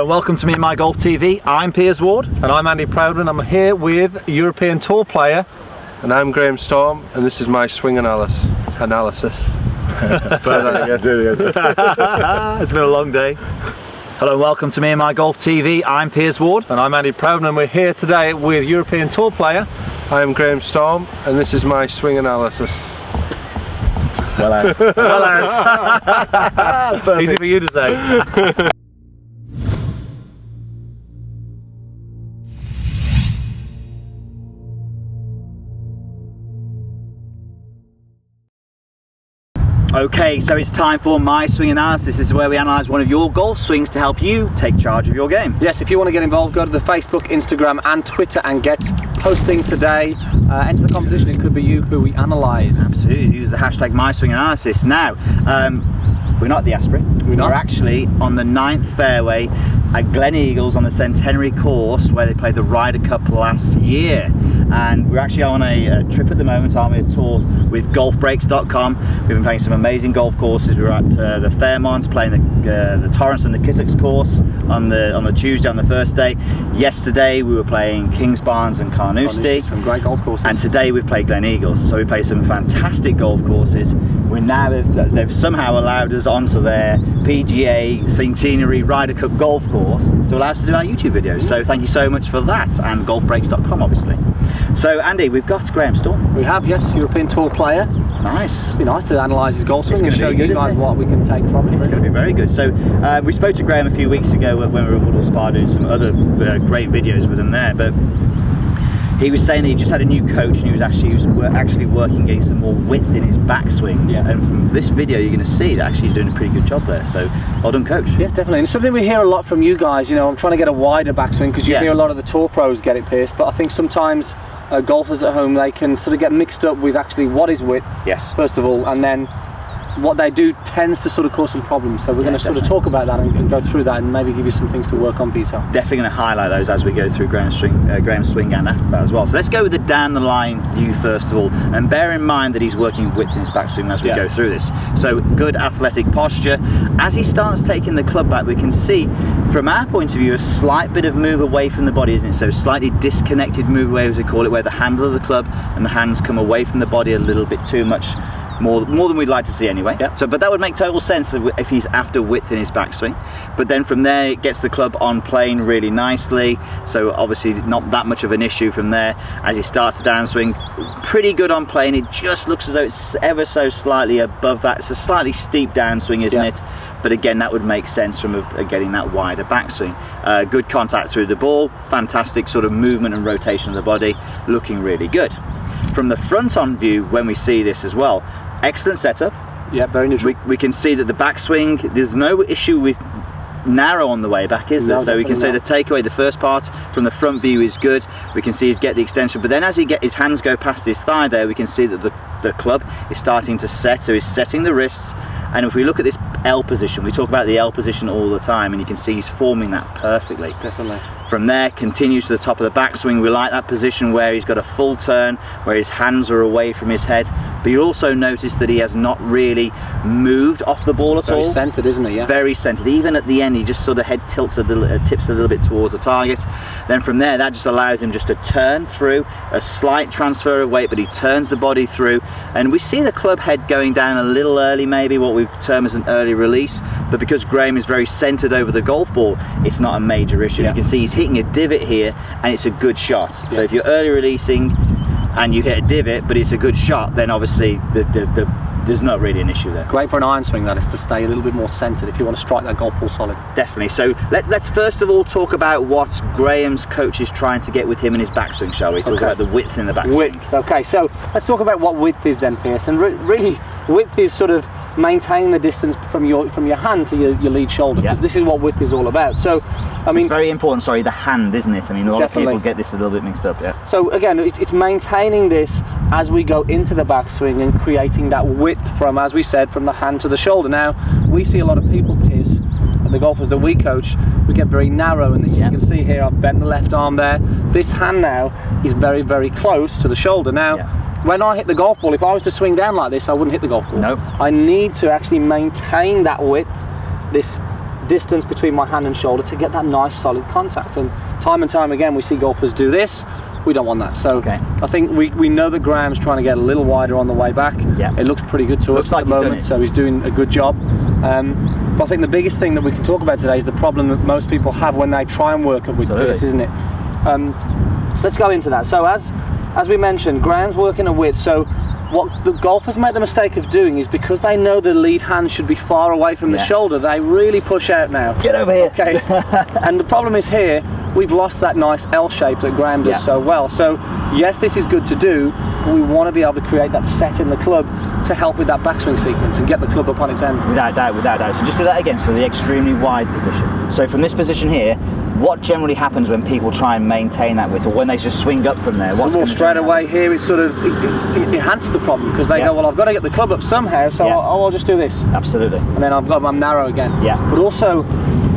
Hello, welcome to Me and My Golf TV. I'm Piers Ward. And I'm Andy Proudman. I'm here with European Tour player. And I'm Graham Storm, and this is my swing analysis. It's been a long day. Hello, welcome to Me and My Golf TV. I'm Piers Ward. And I'm Andy Proudman, and we're here today with European Tour player. I'm Graham Storm, and this is my swing analysis. Well answered. Well answered. Easy for you to say. Okay, so it's time for My Swing Analysis. This is where we analyse one of your golf swings to help you take charge of your game. Yes, if you want to get involved, go to the Facebook, Instagram and Twitter and get posting today. Enter the competition. It could be you who we analyse. Absolutely, use the hashtag My Swing Analysis. Now, we're not at the Asprey. We're actually on the 9th fairway at Gleneagles on the Centenary course where they played the Ryder Cup last year. And we're actually on a trip at the moment, aren't we? A tour with golfbreaks.com. We've been playing some amazing golf courses. We were at the Fairmont playing the Torrance and the Kissox course on the Tuesday on the first day. Yesterday we were playing Kingsbarns and Carnoustie. Some great golf courses. And today we've played Gleneagles. So we played some fantastic golf courses. They've somehow allowed us onto their PGA Centenary Ryder Cup golf course to allow us to do our YouTube videos. So thank you so much for that, and golfbreaks.com obviously. So Andy, we've got Graham Storm. We have, yes, European Tour player. Nice. It'd be nice to analyse his golf swing and show you guys what we can take from it. It's going to be very good. So we spoke to Graham a few weeks ago when we were at Woodall Spa doing some other great videos with him there, but he was saying that he just had a new coach and he was actually working getting some more width in his backswing. Yeah. And from this video you're going to see that actually he's doing a pretty good job there. So well done, coach. Yeah, definitely. And it's something we hear a lot from you guys. You know, I'm trying to get a wider backswing because you hear a lot of the tour pros get it, Pierce. But I think sometimes golfers at home, they can sort of get mixed up with actually what is width. Yes. First of all, and then what they do tends to sort of cause some problems. So we're going to sort of talk about that and go through that and maybe give you some things to work on for yourself. Definitely going to highlight those as we go through Graham's swing and after that as well. So let's go with the down the line view first of all, and bear in mind that he's working width in his backswing as we go through this. So good athletic posture. As he starts taking the club back, we can see from our point of view a slight bit of move away from the body, isn't it? So slightly disconnected move away, as we call it, where the handle of the club and the hands come away from the body a little bit too much. More than we'd like to see anyway. Yep. So, but that would make total sense if he's after width in his backswing. But then from there, it gets the club on plane really nicely. So obviously not that much of an issue from there. As he starts to downswing, pretty good on plane. It just looks as though it's ever so slightly above that. It's a slightly steep downswing, isn't it? But again, that would make sense from getting that wider backswing. Good contact through the ball. Fantastic sort of movement and rotation of the body. Looking really good. From the front on view, when we see this as well, excellent setup. Yeah, very neutral. We can see that the backswing, there's no issue with narrow on the way back, is there? No, so we can say the takeaway, the first part from the front view is good. We can see he's get the extension, but then as his hands go past his thigh there, we can see that the club is starting to set, so he's setting the wrists. And if we look at this L position, we talk about the L position all the time, and you can see he's forming that perfectly. Definitely. From there, continues to the top of the backswing. We like that position where he's got a full turn, where his hands are away from his head. But you also notice that he has not really moved off the ball at all. Very centered, isn't he? Yeah. Very centered. Even at the end, he just sort of head tips a little bit towards the target. Then from there, that just allows him just to turn through, a slight transfer of weight, but he turns the body through. And we see the club head going down a little early, maybe what we term as an early release. But because Graham is very centered over the golf ball, it's not a major issue. You can see he's hitting a divot here, and it's a good shot. So if you're early releasing and you hit a divot, but it's a good shot, then obviously there's not really an issue there. Great for an iron swing, that is, to stay a little bit more centered if you want to strike that golf ball solid. Definitely. So let's first of all talk about what Graham's coach is trying to get with him in his backswing, shall we? Talk about the width in the backswing. Width. Okay, so let's talk about what width is then, Pierce. And really, width is sort of maintaining the distance from your hand to your lead shoulder, because this is what width is all about. So I mean, it's very important, sorry, the hand, isn't it? I mean, a lot of people get this a little bit mixed up. So again, it's maintaining this as we go into the backswing and creating that width from, as we said, from the hand to the shoulder. Now we see a lot of people, Piers, and the golfers that we coach, we get very narrow, and this you can see here, I've bent the left arm there. This hand now is very, very close to the shoulder. Now when I hit the golf ball, if I was to swing down like this, I wouldn't hit the golf ball. No. I need to actually maintain that width, this distance between my hand and shoulder to get that nice solid contact. And time again we see golfers do this. We don't want that. So I think we know that Graham's trying to get a little wider on the way back. Yeah. It looks pretty good to us at the moment, so he's doing a good job. But I think the biggest thing that we can talk about today is the problem that most people have when they try and work up with this, isn't it? So let's go into that. So as we mentioned, Graham's working a width. So what the golfers make the mistake of doing is, because they know the lead hand should be far away from the shoulder, they really push out now. Get over here. Okay. And the problem is here, we've lost that nice L shape that Graham does so well. So yes, this is good to do, but we want to be able to create that set in the club to help with that backswing sequence and get the club up on its end. Without doubt, without doubt. So just do that again, so the extremely wide position. So from this position here, what generally happens when people try and maintain that width, or when they just swing up from there? Well, straight away here, it sort of it enhances the problem, because they go, well, I've got to get the club up somehow, so I'll just do this. Absolutely. And then I'm narrow again. Yeah. But also,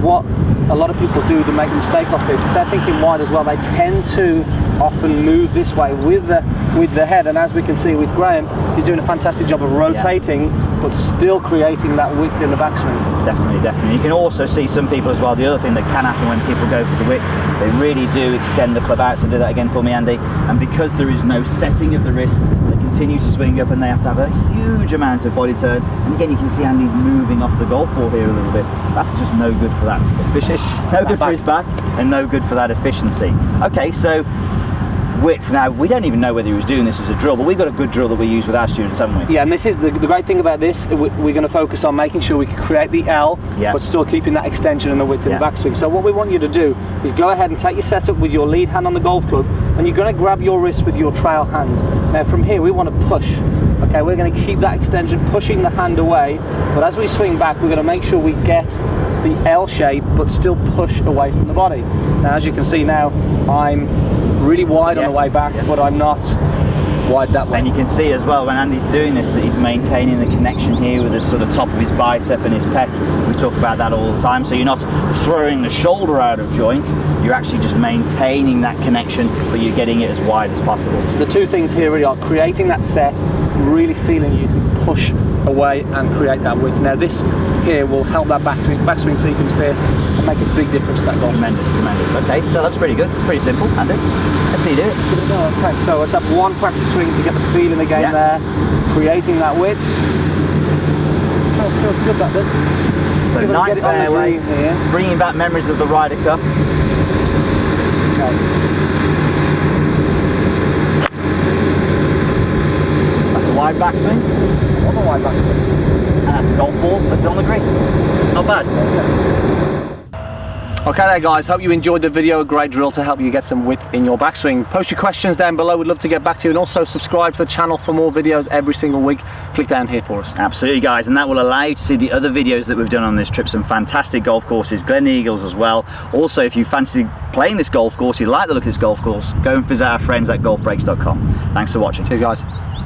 what a lot of people do to make the mistake of this, if they're thinking wide as well, they tend to often move this way with the head, and as we can see with Graham, he's doing a fantastic job of rotating but still creating that width in the backswing. Definitely, definitely. You can also see some people as well, the other thing that can happen when people go for the width, they really do extend the club out. So do that again for me, Andy. And because there is no setting of the wrist, they continue to swing up and they have to have a huge amount of body turn. And again, you can see Andy's moving off the golf ball here a little bit. That's just no good for that efficiency, no good for his back, and no good for that efficiency. Okay, so width. Now, we don't even know whether he was doing this as a drill, but we've got a good drill that we use with our students, haven't we? Yeah, and this is the great thing about this. We're going to focus on making sure we can create the L, but still keeping that extension and the width in the backswing. So what we want you to do is go ahead and take your setup with your lead hand on the golf club, and you're going to grab your wrist with your trail hand. Now from here, we want to push. Okay, we're going to keep that extension, pushing the hand away, but as we swing back, we're going to make sure we get the L shape, but still push away from the body. Now, as you can see now, I'm really wide on the way back, but I'm not wide that way. And you can see as well when Andy's doing this that he's maintaining the connection here with the sort of top of his bicep and his pec. We talk about that all the time. So you're not throwing the shoulder out of joint, you're actually just maintaining that connection, but you're getting it as wide as possible. So the two things here really are creating that set, really feeling you can push away and create that width. Now this here will help that backswing sequence pace and make a big difference to that golf. Tremendous, tremendous. Okay, that looks pretty good. Pretty simple, Andy. Let's see you do it. Okay, so let's have one practice swing to get the feeling again there, creating that width. Oh, feels good, that does. So nice fairway, bringing back memories of the Ryder Cup. Okay. That's a wide backswing. Another wide backswing. And that's a golf ball that's on the green. Not bad. Okay there guys, hope you enjoyed the video. A great drill to help you get some width in your backswing. Post your questions down below, we'd love to get back to you, and also subscribe to the channel for more videos every single week. Click down here for us. Absolutely guys, and that will allow you to see the other videos that we've done on this trip. Some fantastic golf courses, Glen Eagles as well. Also, if you fancy playing this golf course, you like the look of this golf course, go and visit our friends at golfbreaks.com. Thanks for watching. Cheers guys.